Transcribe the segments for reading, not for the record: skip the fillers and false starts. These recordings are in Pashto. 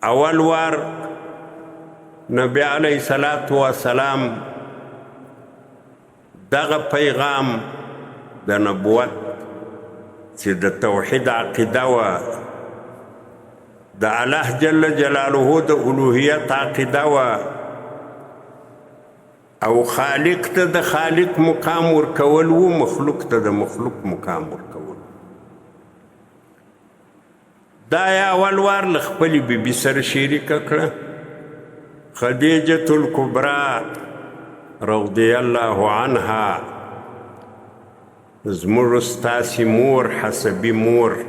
اول وار نبی علیه الصلاة والسلام دغه پیغام د نبوت چې د توحید عقیده وه د الله جل جلاله د الوهیت عقیده وه او خالق ته د خالق مقام ورکول و مخلوق ته د مخلوق مقام ورکول دا یې اول وار له خپلې بیبي سره شریکه کړه خدیجة الکبرا رضی الله عنها زموږ ستاسې مور حسبي مور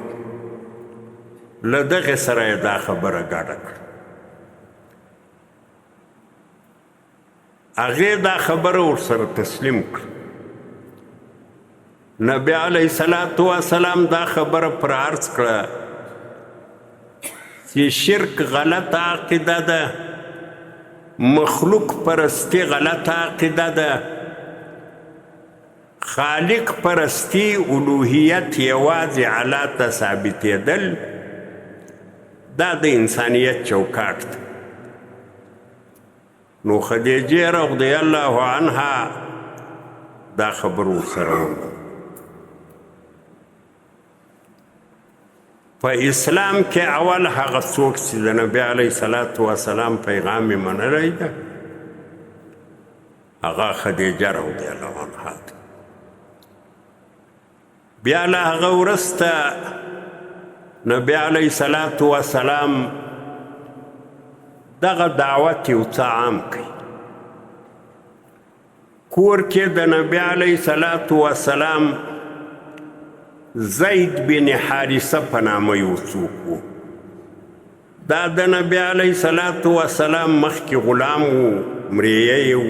له دغې سره یې دا خبره ګډه کړه هغې دا خبره ورسره تسلیم کړه نبی علیه الصلاة والسلام دا خبره پر عرض کړه چې شرک غلطه عقیده ده مخلوق پرستی غلطه عقیده ده خالق پرستی الوهیت یوازې الله ته ثابتېدل دا د انسانیت چوکاټ ده نو خدیجه رضی الله عنها دا خبر ورسره وکړه په اسلام کې اول هغه څوک چې د نبی علیه الصلاة والسلام پیغام یې منلی ده هغه خدیجه رضی الله عنها ده بیا له هغه وروسته نبی علیه الصلاة والسلام دغه دعوت یو څه عام کړي کور کې د نبی علیه الصلاة والسلام زید بن حارثه په نامه یو څوک و دا د نبی علیه الصلاة والسلام مخکې غلام و مریه یې و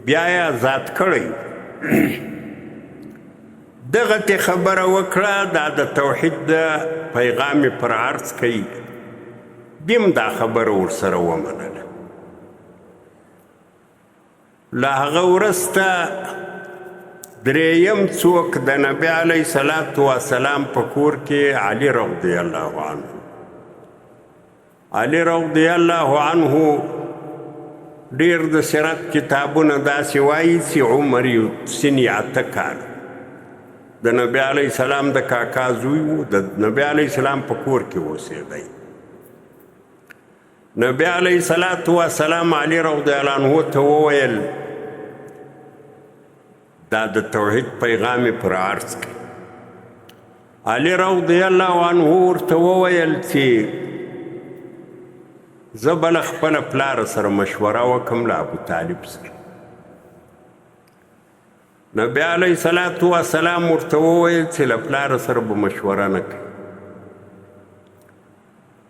بیا یې آزاد کړی دغه ته خبره وکړه دا د توحید د پیغام پر عرض کوي بیم دا خبره ورسره ومنله له هغه وروسته دریم څوک د نبی علیه الصلاة والسلام په کور کې علي رضی الله عنه علي رضی الله عنه ډېر د سیرت کتابونه داسې وایي چې عمر یې سن اته کاله د نبی علیه السلام د کاکا زوی و د نبی علیه السلام په کور کې اوسېدی نبی علیه الصلاة والسلام علي رضی الله عنه ته وویل دا د توحید پیغام پر عرض کړي علي رضی الله عنه ورته وویل چې زه به له خپله پلاره سره مشوره وکړم له ابوطالب سره نبی علیه الصلاة والسلام ورته وویل چې له پلاره سره به مشوره نه کوي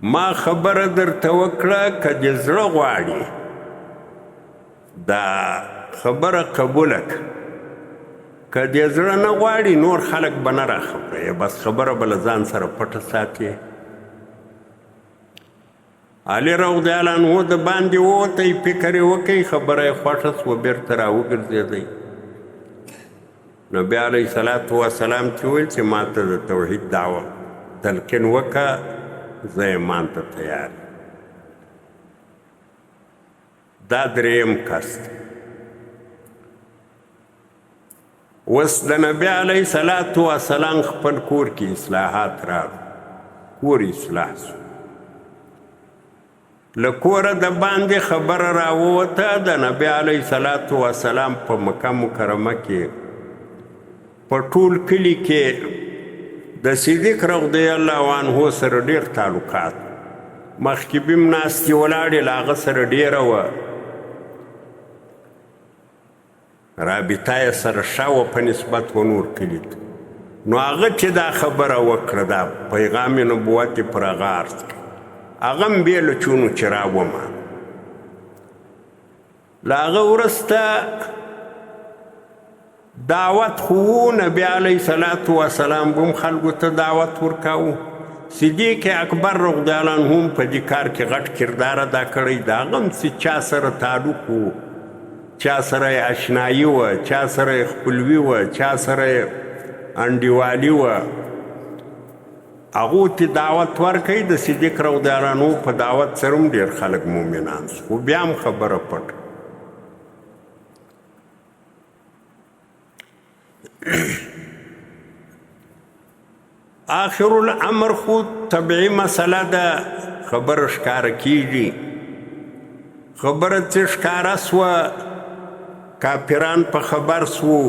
ما خبره درته وکړه که دې زړه غواړي دا خبره قبوله کړه که دې زړه نه غواړي نور خلک به نه راخبروي بس خبره به له ځان سره پټه ساتي علي رضی الله عنه د باندې ووتی فکر یې وکړئ خبره یې خوښه سوه بېرته راوګرځېدی نبی علیه الصلاة والسلام چې ویل چې ما ته د توحید دعوه تلقین وکړه زه ایمان ته تیار دا دریم کس اوس د نبی علیه الصلاة والسلام خپل کور کې اصلاحات راغلل کور اصلاح سو له کوره د باندې خبره راووته د نبی علیه الصلاة والسلام په مکه مکرمه کې په ټول کلي کې د صدیق رضی الله عنه سره ډېر تعلقات مخکې بیم ناستې ولاړې له هغه سره ډېره وه رابطه یې سره ښه وه په نسبت و نور کلي ته نو هغه چې دا خبره وکړه دا پیغام نبوت یې پر هغه عرض کړي هغه هم بې له چونو چې راومه له هغه وروسته دعوت خو نبی علیه الصلاة والسلام بم خلکو ته دعوت ورکاوه صدیق اکبر رضی الله عنه په دې کار کې غټ کردار ادا کړی د هغه هم چې چا سره تعلق و چا سره یې اشنایي وه چا سره یې خپلوي وه چا سره یې انډیوالي وه هغو ته دعوت ورکوي د صدیق رضی الله عنه په دعوت سره هم ډېر خلک مؤمنان سو خو بیا هم خبره پټ آخر الامر خو طبیعي مسله ده خبره ښکاره کیږي خبره چې ښکاره سوه کافران په خبر سو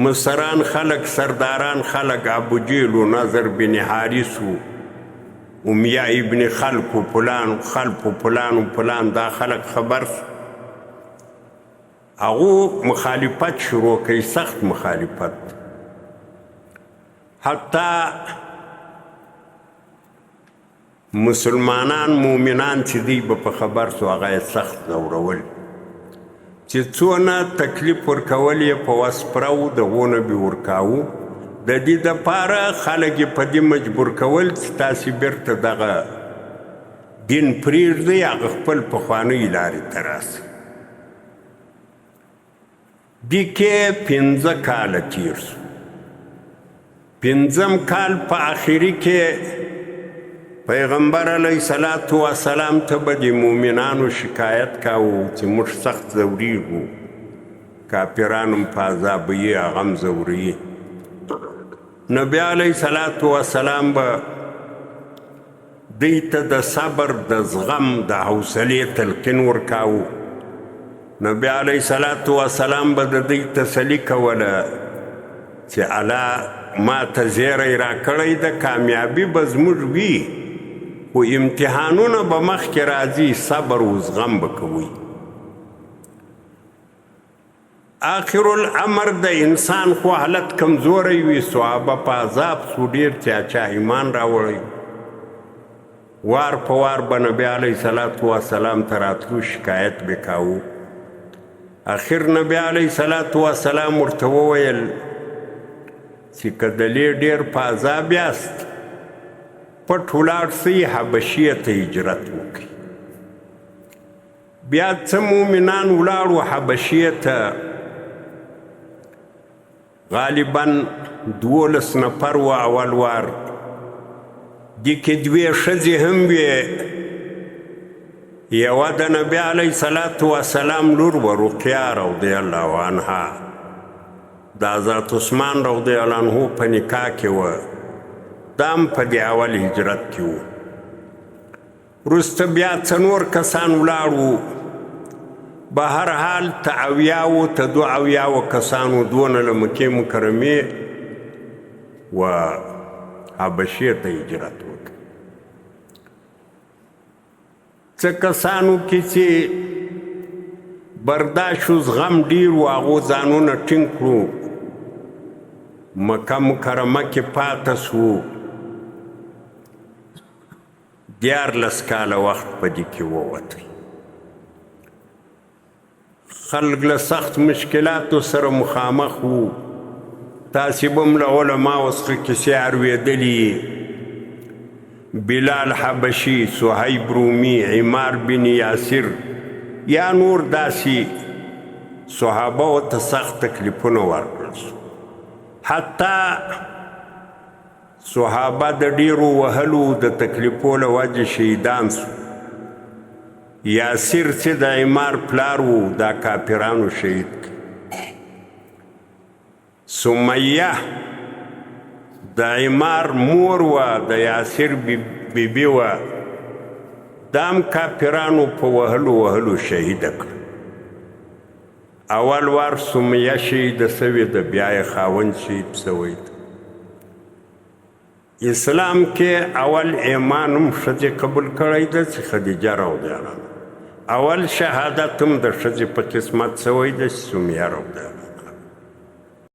مصران خلق سرداران خلق ابو جیل و نظر بن حارث و امیہ ابن خلق و پلان و پلان دا خلق خبر هغو مخالفت شروع کوي سخت مخالفت حتی مسلمانان مومنان چې دی به په خبر سو هغه سخت ځورول چې څونه تکلیف ورکول یې په وسپرو دغونه به ورکاوه د دې دپاره خلک یې په دې مجبور کول چې تاسې بیرته دغه دین پرېږدئ هغه خپل پخوانۍ لارې ته راسئ دې کې 15 کاله تیر سو 15م کال په آخري کې پیغمبر علیه صلات و سلام ته به د مؤمنانو شکایت کاوه چې موږ سخت ځورېږو کافران هم په عذابوي هغه هم ځوروي نبی علیه صلات و سلام به دوی ته د صبر د زغم د حوصلې تلقین ورکاوه نبی علیه صلات و سلام به د دوی تسلي کوله چې الله ما ته زیری راکړی د کامیابي به زموږ وي خو امتحانونه به مخکې راځي صبر و زغم به کوئ آخر الامر د انسان خو حالت کمزوری وي صحابه په عذاب سو ډېر چا ایمان راوړی وار په وار به نبی علیه صلات وسلام ته راتلو شکایت به کاوه اخر نبی علیه صلات وسلام ورته وویل چې که دلې ډېر په عذاب یاست پټ ولاړ سئ حبشیې ته هجرت وکړئ بیا څه مومنان ولاړو حبشیې ته غالبا 12 نفر و اول وار دې کې 2 ښځې هم وې یوه د نبي علیه صلات وسلام لور و رقیه رضی الله عنها د حضرت عثمان رضی الله عنه په نکاح کې وه دا هم په دې اول هجرت کې وو وروسته بیا څه نور کسان ولاړو به هر حال ته 82 کسانو دونه له مکې مکرمې و حبشې ته هجرت وکړ څه کسانو کې چې برداشت و زغم ډېر و هغو ځانونه ټینګ کړو مکه مکرمه کې پاته سو 14 کاله وخت په دې کې ووتی خلق له سخت مشکلاتو سره مخامخ وو تاسې به هم له علماو څخه کیسې اورېدلي بلال حبشي صهیب رومي عمار بن یاسر یا نور داسې صحابه ورته سخت تکلیفونه ورکړل سو حتی صحابه د ډیرو وهلو د تکلیفو له وجې شهیدان سو یاسر چې د عمار پلار و دا کافرانو شهید سمیه د عمار مور و د یاسر بیبي و دا هم کافرانو په وهلو شهیده کړ اول وار سمیه شهیده سوې ده بیا یې خاوند شهید سوی ده اسلام کې اول ایمان هم ښځې قبول کړی ده چې خدیجه رضی الله عنها اول شهادت هم د ښځې په قسمت سوی ده چې سمیه رضی الله